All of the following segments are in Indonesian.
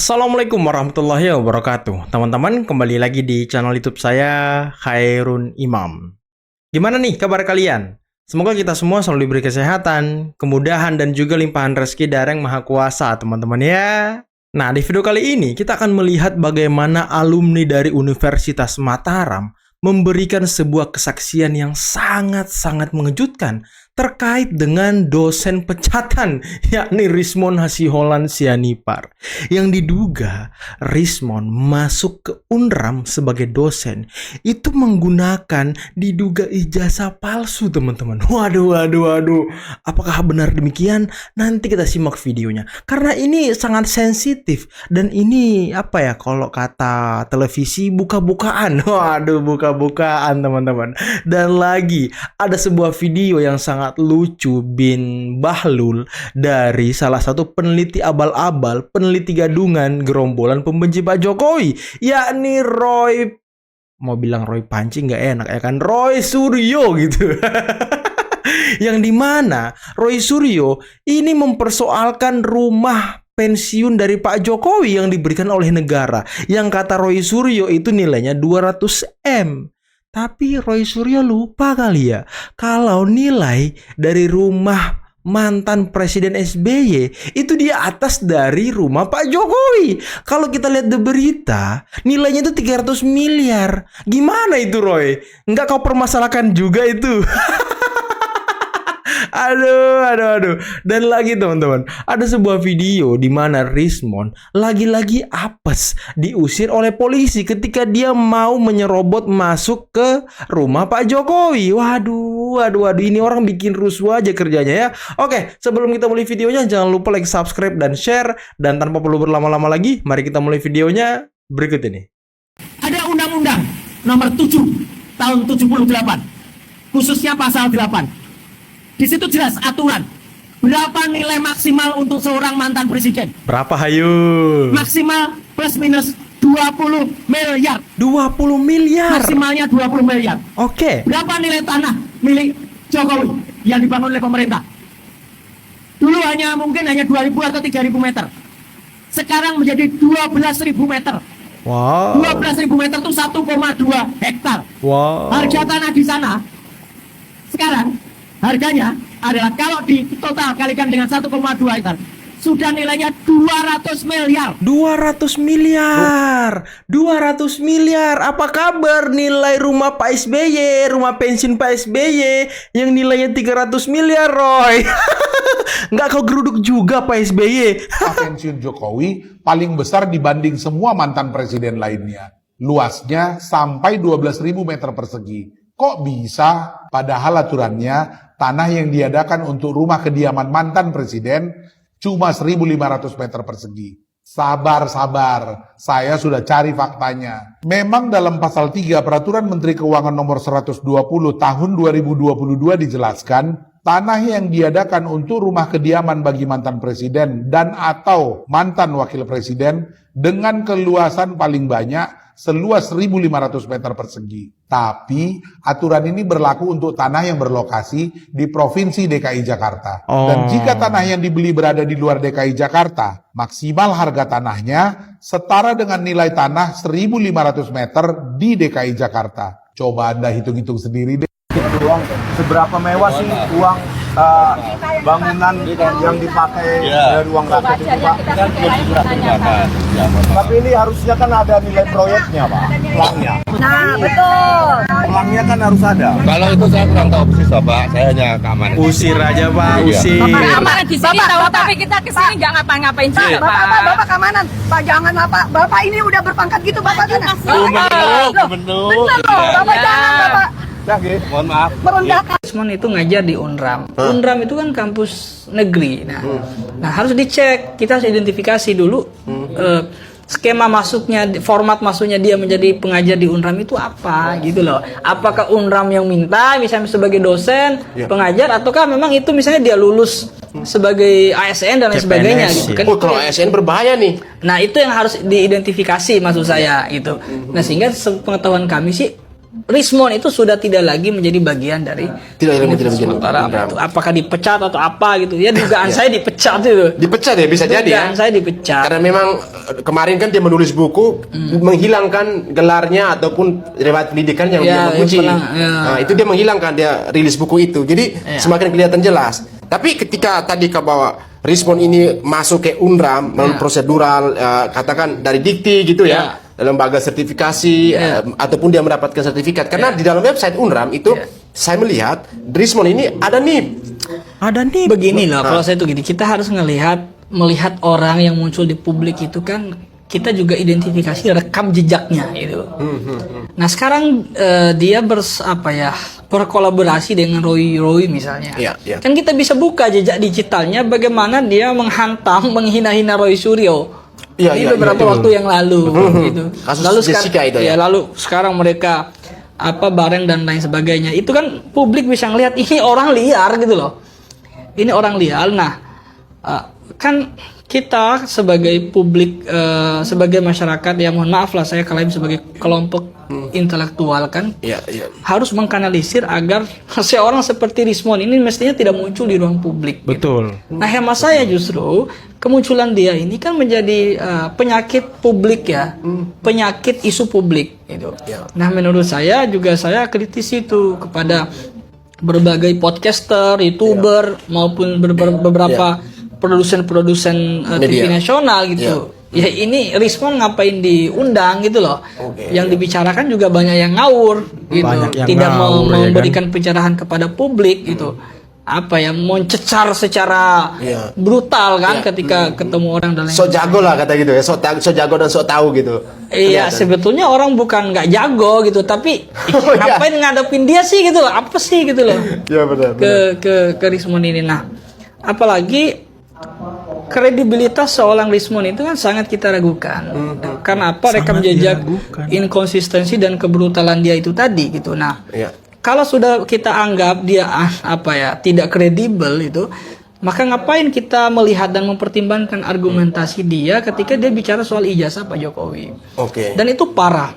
Assalamualaikum warahmatullahi wabarakatuh. Teman-teman, kembali lagi di channel YouTube saya, Khairun Imam. Gimana nih kabar kalian? Semoga kita semua selalu diberi kesehatan, kemudahan, dan juga limpahan rezeki dari Yang Maha Kuasa, teman-teman ya. Nah, di video kali ini kita akan melihat bagaimana alumni dari Universitas Mataram memberikan sebuah kesaksian yang sangat-sangat mengejutkan terkait dengan dosen pecatan, yakni Rismon Hasiholan Sianipar, yang diduga Rismon masuk ke Unram sebagai dosen itu menggunakan diduga ijazah palsu, teman-teman. Waduh. Apakah benar demikian? Nanti kita simak videonya, karena ini sangat sensitif dan ini kalau kata televisi buka-bukaan. Waduh, buka-bukaan, teman-teman. Dan lagi ada sebuah video yang sangat lucu bin Bahlul dari salah satu peneliti abal-abal, peneliti gadungan gerombolan pembenci Pak Jokowi, yakni Roy, mau bilang Roy Panci nggak enak ya kan, Roy Suryo gitu. Yang dimana Roy Suryo ini mempersoalkan rumah pensiun dari Pak Jokowi yang diberikan oleh negara, yang kata Roy Suryo itu nilainya 200M. Tapi Roy Suryo lupa kali ya, kalau nilai dari rumah mantan Presiden SBY itu di atas dari rumah Pak Jokowi. Kalau kita lihat di berita, nilainya itu 300 miliar. Gimana itu, Roy? Nggak kau permasalahkan juga itu? Aduh. Dan lagi, teman-teman, ada sebuah video di mana Rismon lagi-lagi apes diusir oleh polisi ketika dia mau menyerobot masuk ke rumah Pak Jokowi. Waduh, ini orang bikin rusuh aja kerjanya ya. Oke, sebelum kita mulai videonya, jangan lupa like, subscribe, dan share. Dan tanpa perlu berlama-lama lagi, mari kita mulai videonya berikut ini. Ada Undang-Undang Nomor 7 Tahun 78, khususnya pasal 8. Di situ jelas aturan berapa nilai maksimal untuk seorang mantan presiden. Berapa, hayu? Maksimal plus minus 20 miliar. 20 miliar. Maksimalnya 20 miliar. Oke. Berapa nilai tanah milik Jokowi yang dibangun oleh pemerintah? Dulu mungkin hanya 2.000 atau 3.000 meter. Sekarang menjadi 12.000 meter. Wow. 12.000 meter itu 1,2 hektar. Wow. Harga tanah di sana sekarang harganya adalah kalau di total kalikan dengan 1,2 hektar sudah nilainya 200 miliar. 200 miliar. 200 miliar. Apa kabar nilai rumah Pak SBY, rumah pensiun Pak SBY yang nilainya 300 miliar, Roy? Nggak kau geruduk juga Pak SBY. Pensiun Jokowi paling besar dibanding semua mantan presiden lainnya. Luasnya sampai 12.000 meter persegi. Kok bisa? Padahal aturannya tanah yang diadakan untuk rumah kediaman mantan presiden cuma 1.500 meter persegi. Sabar. Saya sudah cari faktanya. Memang dalam pasal 3 Peraturan Menteri Keuangan nomor 120 tahun 2022 dijelaskan, tanah yang diadakan untuk rumah kediaman bagi mantan presiden dan atau mantan wakil presiden dengan keluasan paling banyak seluas 1.500 meter persegi. Tapi aturan ini berlaku untuk tanah yang berlokasi di Provinsi DKI Jakarta. Dan jika tanah yang dibeli berada di luar DKI Jakarta, maksimal harga tanahnya setara dengan nilai tanah 1.500 meter di DKI Jakarta. Coba Anda hitung-hitung sendiri deh. Uang seberapa mewah sih uang bangunan yang dipakai dari uang rakyat itu, Pak? Tapi ini harusnya kan ada nilai proyeknya, Pak, pelangnya. Nah, betul. Pelangnya kan harus ada. Kalau itu saya kurang tahu persis, Pak. Saya hanya keamanan. Usir aja, Pak. Usir. Bapak keamanan di sini tahu, tapi kita ke sini nggak ngapa-ngapain sih, Pak. Bapak keamanan. Pak, jangan Bapak ini udah berpangkat gitu, Bapak kan? Gubernur. Bener loh, Bapak jangan, Bapak. Mohon maaf. Merendahkan. Rismon itu ngajar di Unram. Unram itu kan kampus negeri. Nah, harus dicek. Kita harus identifikasi dulu skema masuknya, format masuknya dia menjadi pengajar di Unram itu apa gitu loh. Apakah Unram yang minta misalnya sebagai dosen, pengajar, ataukah memang itu misalnya dia lulus sebagai ASN dan lain sebagainya gitu kan. Kalau ASN berbahaya nih. Nah, itu yang harus diidentifikasi maksud saya gitu. Nah, sehingga pengetahuan kami sih Rismon itu sudah tidak lagi menjadi bagian dari sementara apa itu. Apakah dipecat atau apa gitu? Ya dugaan saya dipecat itu. Dipecat ya, bisa jadi ya. Dugaan saya dipecat. Karena memang kemarin kan dia menulis buku menghilangkan gelarnya ataupun riwayat pendidikan yang dia memuji. Nah, itu dia menghilangkan, dia rilis buku itu. Jadi semakin kelihatan jelas. Tapi ketika tadi bahwa Rismon ini masuk ke UNRAM melalui prosedural, katakan dari Dikti gitu ya, lembaga sertifikasi ataupun dia mendapatkan sertifikat. Karena di dalam website UNRAM itu saya melihat Rismon ini ada NIP. Ada nih. Begini loh, kalau saya tuh gini, kita harus melihat orang yang muncul di publik itu kan kita juga identifikasi rekam jejaknya itu. Nah sekarang dia berkolaborasi dengan Roy misalnya. Kan kita bisa buka jejak digitalnya bagaimana dia menghantam, menghina-hina Roy Suryo. Ini beberapa waktu yang lalu gitu. Lalu sekarang lalu sekarang mereka bareng dan lain sebagainya. Itu kan publik bisa ngelihat ini orang liar gitu loh. Ini orang liar. Nah, kan kita sebagai publik, sebagai masyarakat, ya mohon maaf lah saya klaim sebagai kelompok intelektual kan, harus mengkanalisir agar seorang seperti Rismon ini mestinya tidak muncul di ruang publik. Betul. Gitu. Nah hemat saya justru kemunculan dia ini kan menjadi penyakit publik ya, penyakit isu publik gitu. Nah menurut saya juga saya kritis itu kepada berbagai podcaster, youtuber maupun beberapa produsen TV nasional gitu. Ya ini Rismon ngapain diundang gitu loh. Yang dibicarakan juga banyak yang ngawur gitu. Tidak mau memberikan pencerahan kepada publik gitu. Mencecar secara brutal kan ketika ketemu orang dan lain. So jago lah kata gitu ya. So jago dan so tahu gitu. Iya, sebetulnya orang bukan nggak jago gitu, tapi ngapain ngadepin dia sih gitu loh. Apa sih gitu loh. Iya benar. Ke Rismon ini. Nah, apalagi kredibilitas seorang Rismon itu kan sangat kita ragukan. Karena rekam jejak inkonsistensi dan kebrutalan dia itu tadi gitu. Nah, kalau sudah kita anggap dia tidak kredibel itu, maka ngapain kita melihat dan mempertimbangkan argumentasi dia ketika dia bicara soal ijazah Pak Jokowi. Dan itu parah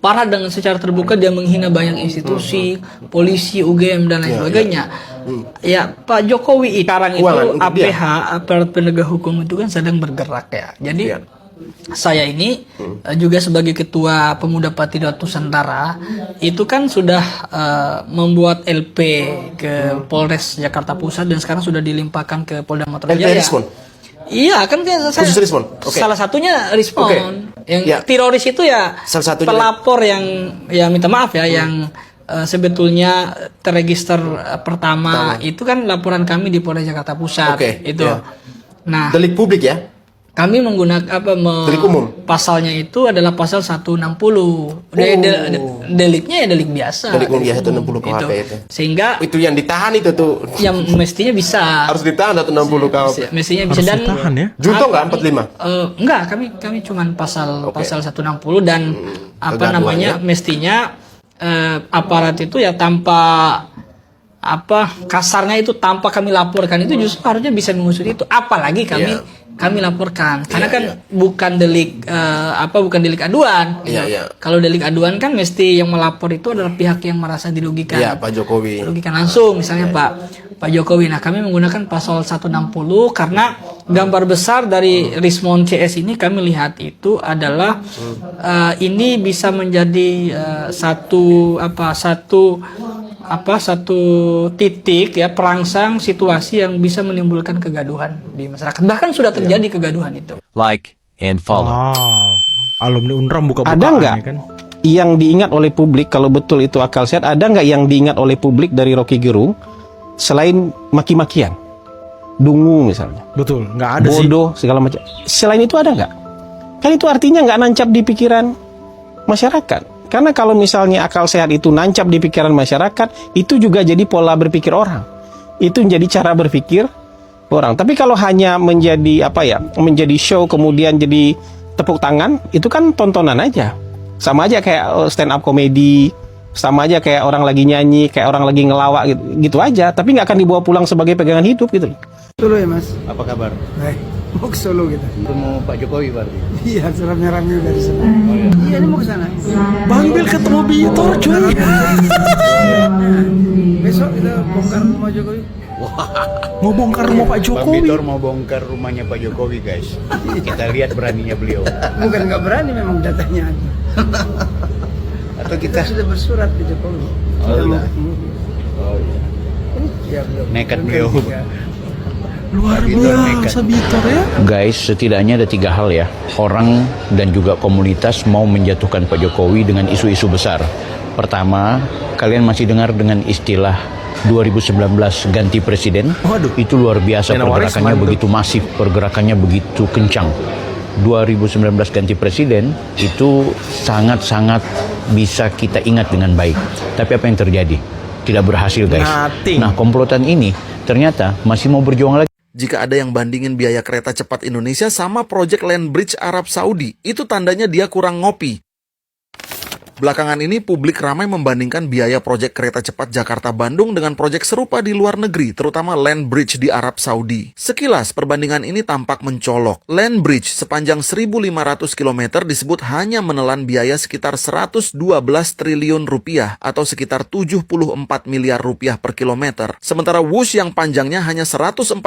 dengan secara terbuka dia menghina banyak institusi, polisi, UGM dan lain sebagainya. Ya Pak Jokowi sekarang itu APH, aparat penegak hukum itu kan sedang bergerak ya. Jadi saya ini juga sebagai ketua Pemuda Patriot Nusantara itu kan sudah membuat LP ke Polres Jakarta Pusat dan sekarang sudah dilimpahkan ke Polda Metro Jaya. Iya kan saya salah satunya Rismon yang teroris itu ya pelapor yang minta maaf ya yang sebetulnya terregister pertama itu kan laporan kami di Polres Jakarta Pusat itu. Nah, delik publik ya. Kami menggunakan delik umum. Pasalnya itu adalah pasal 160. Deliknya ya delik biasa. Delik umum biasa 160 KUHP itu. Sehingga itu yang ditahan itu tuh. Yang mestinya bisa. Harus ditahan 160 KUHP. Mestinya bisa dan ditahan ya. Junto enggak 45? Enggak, kami cuma pasal 160 dan mestinya aparat itu ya tanpa kasarnya itu tanpa kami laporkan itu justru harusnya bisa mengusut itu, apalagi kami laporkan karena kan bukan delik bukan delik aduan. Kalau delik aduan kan mesti yang melapor itu adalah pihak yang merasa dirugikan. Pak Jokowi. Dirugikan langsung misalnya Pak Jokowi. Nah, kami menggunakan pasal 160 karena gambar besar dari Rismon CS ini kami lihat itu adalah ini bisa menjadi satu titik ya perangsang situasi yang bisa menimbulkan kegaduhan di masyarakat. Bahkan sudah terjadi kegaduhan itu. Like and follow. Alumni UNRAM buka-bukaan. Ada nggak yang diingat oleh publik kalau betul itu akal sehat? Ada nggak yang diingat oleh publik dari Rocky Gerung selain maki-makian, dungu misalnya? Betul, nggak ada bodoh segala macam. Selain itu ada nggak? Kan itu artinya nggak nancap di pikiran masyarakat. Karena kalau misalnya akal sehat itu nancap di pikiran masyarakat, itu juga jadi pola berpikir orang. Itu menjadi cara berpikir orang. Tapi kalau hanya menjadi menjadi show kemudian jadi tepuk tangan, itu kan tontonan aja. Sama aja kayak stand up komedi, sama aja kayak orang lagi nyanyi, kayak orang lagi ngelawak gitu aja. Tapi nggak akan dibawa pulang sebagai pegangan hidup gitu. Solo ya Mas. Apa kabar? Baik. Mau ke Solo kita. Mau Pak Jokowi berarti? Iya, rame-rame dari sana. Iya, ini mau ke sana. Bang Bil ketemu Bitor cuy. Besok kita bongkar rumah Jokowi. Mau bongkar rumah Pak Bang Jokowi. Bitor mau bongkar rumahnya Pak Jokowi guys. Kita lihat beraninya beliau. Bukan nggak berani, memang datanya ada. Atau Kita kita sudah bersurat ke Jokowi. Oh, Kita mau sudah. ketemu. oh, iya. Ya, belum. Nekat Belum beliau. ketiga. Luar biasa Bitor ya. Guys, setidaknya ada 3 hal ya. Orang dan juga komunitas mau menjatuhkan Pak Jokowi dengan isu-isu besar. Pertama, kalian masih dengar dengan istilah 2019 ganti presiden? Waduh. Itu luar biasa, Nena Waris pergerakannya mantu. begitu masif, pergerakannya begitu kencang. 2019 ganti presiden itu sangat-sangat bisa kita ingat dengan baik. Tapi apa yang terjadi? Tidak berhasil guys. Nothing. Nah, komplotan ini ternyata masih mau berjuang lagi. Jika ada yang bandingin biaya kereta cepat Indonesia sama proyek Land Bridge Arab Saudi, itu tandanya dia kurang ngopi. Belakangan ini publik ramai membandingkan biaya proyek kereta cepat Jakarta-Bandung dengan proyek serupa di luar negeri, terutama Land Bridge di Arab Saudi. Sekilas, perbandingan ini tampak mencolok. Land Bridge sepanjang 1.500 km disebut hanya menelan biaya sekitar 112 triliun rupiah atau sekitar 74 miliar rupiah per kilometer. Sementara WUSH yang panjangnya hanya 142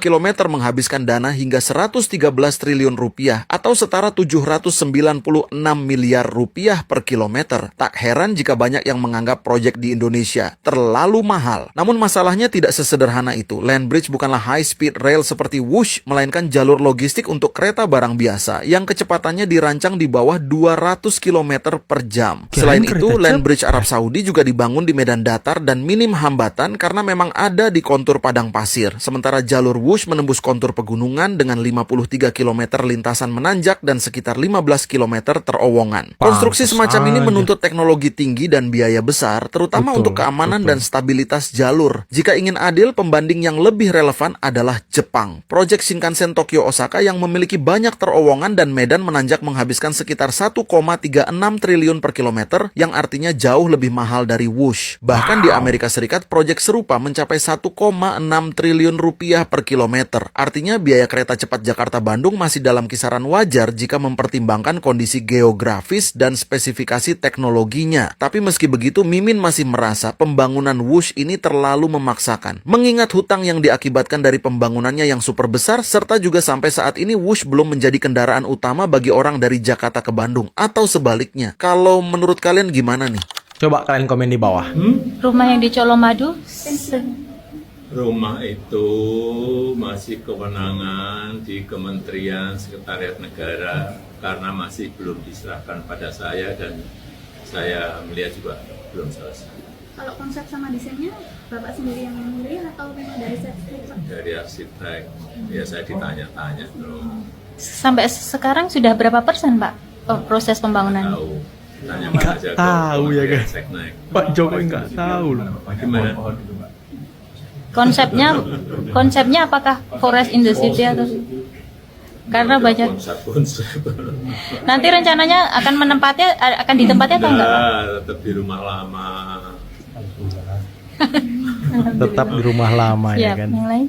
km menghabiskan dana hingga 113 triliun rupiah atau setara 796 miliar rupiah per kilometer. Tak heran jika banyak yang menganggap proyek di Indonesia terlalu mahal. Namun masalahnya tidak sesederhana itu. Land Bridge bukanlah high speed rail seperti WUSH, melainkan jalur logistik untuk kereta barang biasa yang kecepatannya dirancang di bawah 200 km per jam. Selain itu, Land Bridge Arab Saudi juga dibangun di medan datar dan minim hambatan karena memang ada di kontur padang pasir. Sementara jalur WUSH menembus kontur pegunungan dengan 53 km lintasan menanjak dan sekitar 15 km terowongan. Konstruksi semacam ini menuntut teknologi tinggi dan biaya besar, terutama untuk keamanan dan stabilitas jalur. Jika ingin adil, pembanding yang lebih relevan adalah Jepang. Proyek Shinkansen Tokyo Osaka yang memiliki banyak terowongan dan medan menanjak menghabiskan sekitar 1,36 triliun per kilometer, yang artinya jauh lebih mahal dari WUSH. Bahkan di Amerika Serikat, proyek serupa mencapai 1,6 triliun rupiah per kilometer. Artinya biaya kereta cepat Jakarta-Bandung masih dalam kisaran wajar jika mempertimbangkan kondisi geografis dan spesifikasi teknologinya. Tapi meski begitu, Mimin masih merasa pembangunan WUSH ini terlalu memaksakan. Mengingat hutang yang diakibatkan dari pembangunannya yang super besar, serta juga sampai saat ini WUSH belum menjadi kendaraan utama bagi orang dari Jakarta ke Bandung, atau sebaliknya. Kalau menurut kalian gimana nih? Coba kalian komen di bawah. Rumah yang di Colomadu? Rumah itu masih kewenangan di Kementerian Sekretariat Negara karena masih belum diserahkan pada saya dan saya melihat juga belum selesai. Kalau konsep sama desainnya, Bapak sendiri yang memilih atau memang dari arsitek? Dari arsitek, ya saya ditanya-tanya dong. Sampai sekarang sudah berapa persen Pak proses pembangunan? Tahu, tanya Nggak aja ke tahu ya Kementerian guys. Seknek. Pak Jokowi nggak tahu loh. Gimana? Konsepnya apakah forest in the city atau karena banyak Konsep-konsep. nanti rencananya akan ditempatnya atau enggak? Tetap di rumah lama. Tetap di rumah lama ya kan. Yang lain?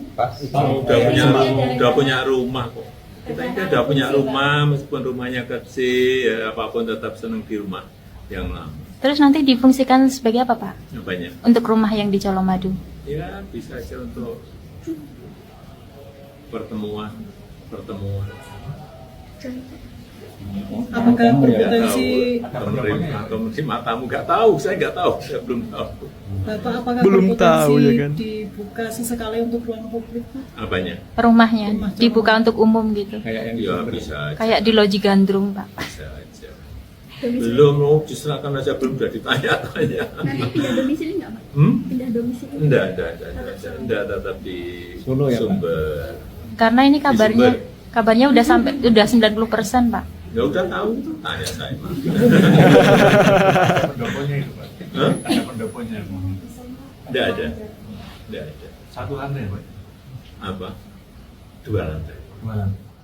Udah punya rumah kok. Kita ini udah punya rumah, meskipun rumahnya kecil, ya apapun tetap senang di rumah yang lama. Terus nanti difungsikan sebagai apa Pak? Apanya? Untuk rumah yang di Colomadu? Ya bisa aja untuk pertemuan. Apakah berpotensi atau mungkin matamu nggak tahu, saya nggak tahu, saya belum tahu. Bapak apakah Belum berpotensi tahu, ya kan? dibuka sesekali untuk ruang publik Pak? Apanya? Rumahnya dibuka untuk umum gitu? Ya bisa aja. Kayak di Loji Gandrung Pak? Bisa aja. Belum, diserahkan aja belum udah ditanya-tanya. Nanti pindah domisili nggak Pak? Pindah domisili? Enggak, tetap di Sumber. Karena ini kabarnya udah 90% Pak. Ya udah tahu, tanya saya. Pendoponya itu Pak. Ada pendoponya. Enggak ada. Satu lantai Pak. Apa? 2 lantai.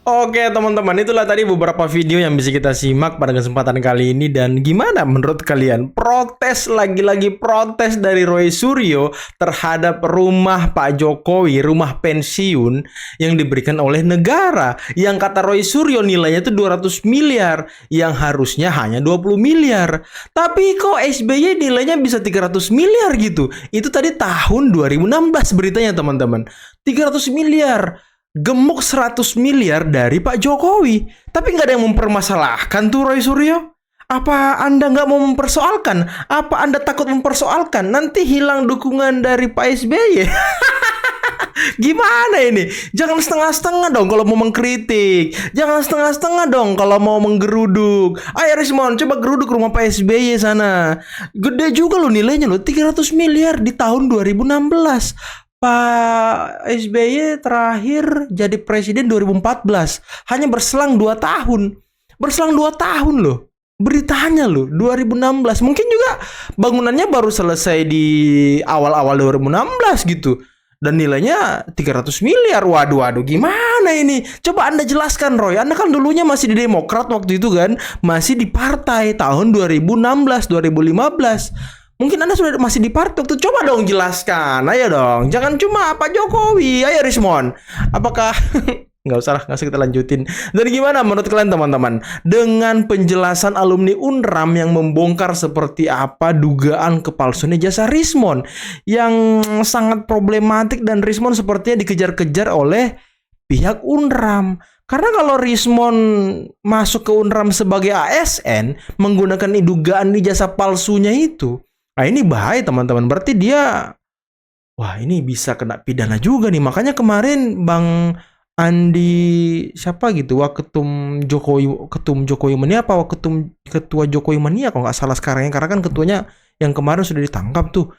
Oke teman-teman, itulah tadi beberapa video yang bisa kita simak pada kesempatan kali ini. Dan gimana menurut kalian? Protes, lagi-lagi protes dari Roy Suryo terhadap rumah Pak Jokowi, rumah pensiun yang diberikan oleh negara. Yang kata Roy Suryo nilainya itu 200 miliar, yang harusnya hanya 20 miliar. Tapi kok SBY nilainya bisa 300 miliar gitu? Itu tadi tahun 2016 beritanya teman-teman. 300 miliar. Gemuk 100 miliar dari Pak Jokowi. Tapi nggak ada yang mempermasalahkan tuh Roy Suryo. Apa Anda nggak mau mempersoalkan? Apa Anda takut mempersoalkan? Nanti hilang dukungan dari Pak SBY. Gimana ini? Jangan setengah-setengah dong kalau mau mengkritik. Jangan setengah-setengah dong kalau mau menggeruduk. Ayo Rismon, coba geruduk rumah Pak SBY sana. Gede juga loh nilainya loh, 300 miliar di tahun 2016. Pak SBY terakhir jadi presiden 2014. Hanya berselang 2 tahun. Berselang 2 tahun loh. Beritanya loh, 2016. Mungkin juga bangunannya baru selesai di awal-awal 2016 gitu. Dan nilainya 300 miliar. Waduh, gimana ini? Coba Anda jelaskan Roy. Anda kan dulunya masih di Demokrat waktu itu kan. Masih di partai tahun 2016, 2015. Mungkin Anda sudah masih di partai waktu. Coba dong jelaskan. Ayo dong. Jangan cuma Pak Jokowi. Ayo Rismon. Apakah nggak usah kita lanjutin. Dan gimana menurut kalian teman-teman? Dengan penjelasan alumni UNRAM yang membongkar seperti apa dugaan kepalsuan ijazah Rismon yang sangat problematik, dan Rismon sepertinya dikejar-kejar oleh pihak UNRAM. Karena kalau Rismon masuk ke UNRAM sebagai ASN menggunakan dugaan ijazah palsunya itu, nah ini bahaya teman-teman. Berarti dia, wah ini bisa kena pidana juga nih. Makanya kemarin Bang Andi siapa gitu, Ketum Jokowi Mania apa ketua Jokowi Mania kalau nggak salah sekarang ya, karena kan ketuanya yang kemarin sudah ditangkap tuh.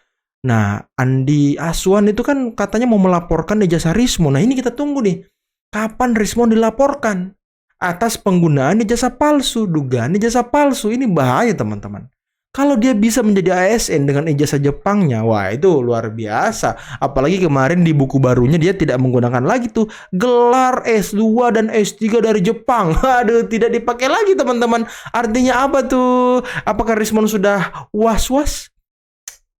Nah Andi Aswan itu kan katanya mau melaporkan ijazah Rismon. Nah ini kita tunggu nih, kapan Rismon dilaporkan atas penggunaan ijazah palsu, dugaan ijazah palsu. Ini bahaya teman-teman. Kalau dia bisa menjadi ASN dengan ijazah Jepangnya, wah itu luar biasa. Apalagi kemarin di buku barunya dia tidak menggunakan lagi tuh gelar S2 dan S3 dari Jepang. Aduh, tidak dipakai lagi teman-teman. Artinya apa tuh? Apakah Rismon sudah was-was?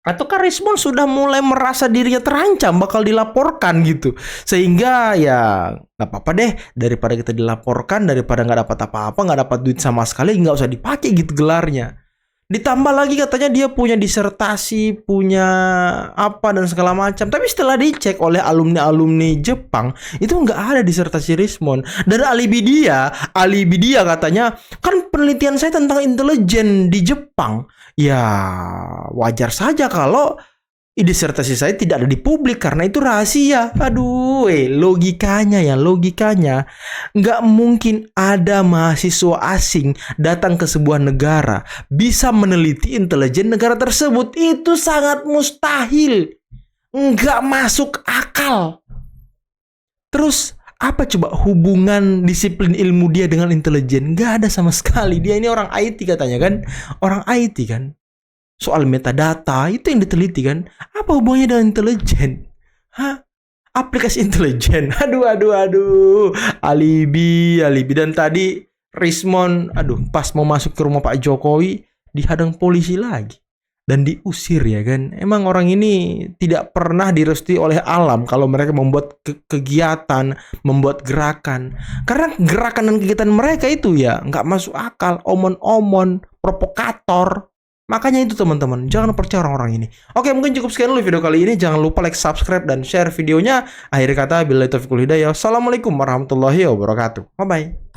Ataukah Rismon sudah mulai merasa dirinya terancam bakal dilaporkan gitu? Sehingga ya nggak apa-apa deh, daripada kita dilaporkan, daripada nggak dapat apa-apa, nggak dapat duit sama sekali, nggak usah dipakai gitu gelarnya. Ditambah lagi katanya dia punya disertasi, punya apa dan segala macam. Tapi setelah dicek oleh alumni Jepang, itu nggak ada disertasi Rismon. Dan alibi dia katanya, kan penelitian saya tentang intelijen di Jepang. Ya wajar saja kalau disertasi saya tidak ada di publik karena itu rahasia. Aduh, logikanya nggak mungkin ada mahasiswa asing datang ke sebuah negara bisa meneliti intelijen negara tersebut. Itu sangat mustahil, nggak masuk akal. Terus apa coba hubungan disiplin ilmu dia dengan intelijen? Nggak ada sama sekali. Dia ini orang IT katanya kan, orang IT kan. Soal metadata itu yang diteliti kan. Apa hubungannya dengan intelijen? Hah? Aplikasi intelijen. Aduh. Alibi. Dan tadi Rismon, pas mau masuk ke rumah Pak Jokowi dihadang polisi lagi dan diusir ya kan. Emang orang ini tidak pernah direstui oleh alam kalau mereka membuat kegiatan, membuat gerakan. Karena gerakan dan kegiatan mereka itu ya nggak masuk akal, omon-omon, provokator. Makanya itu teman-teman, jangan percaya orang-orang ini. Oke, mungkin cukup sekian dulu video kali ini. Jangan lupa like, subscribe, dan share videonya. Akhir kata, billahi taufiq wal hidayah. Assalamualaikum warahmatullahi wabarakatuh. Bye-bye.